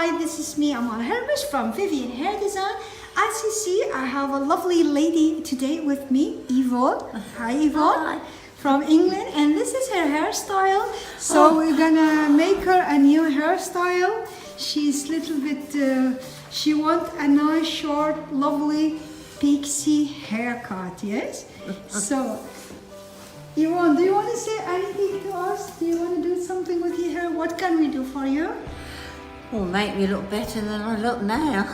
Hi, this is me, amalhermuz from Vivian Hair Design. As you see, I have a lovely lady today with me, Yvonne. Hi, Yvonne. Hi. From England, and this is her hairstyle. So we're gonna make her a new hairstyle. She's little bit, she wants a nice, short, lovely pixie haircut, yes? So, Yvonne, do you want to say anything to us? Do you want to do something with your hair? What can we do for you? Will make me look better than I look now.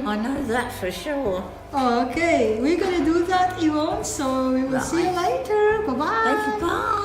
I know that for sure. Okay, we're gonna do that, Yvonne. So we will see you later. Bye-bye. Thank you, bye.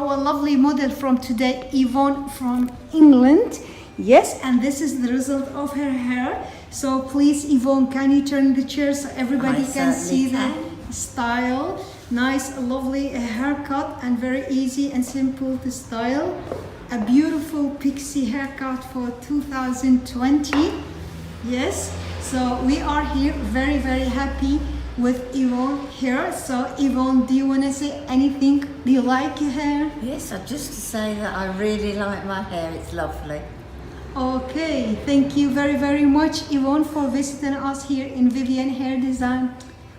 our lovely model from today, Yvonne from England. Yes, and this is the result of her hair. So please, Yvonne, can you turn the chair so everybody can see the style? Nice, lovely haircut and very easy and simple to style. A beautiful pixie haircut for 2020. Yes, so we are here very, very happy with Yvonne here. So Yvonne, do you want to say anything? Do you like your hair? Yes, just to say that I really like my hair. It's lovely. Okay, thank you very, very much, Yvonne, for visiting us here in Vivian Hair Design.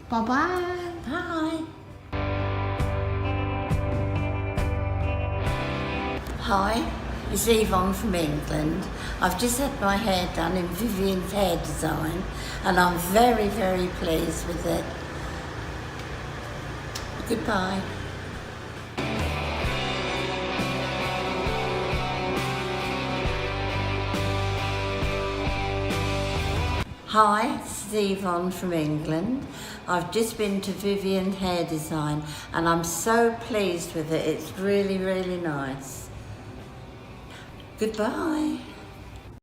Bye-bye. Bye. Hi, it's Yvonne from England. I've just had my hair done in Vivian's Hair Design and I'm very, very pleased with it. Goodbye. Hi, it's Yvonne from England. I've just been to Vivian Hair Design and I'm so pleased with it. It's really, really nice. Goodbye.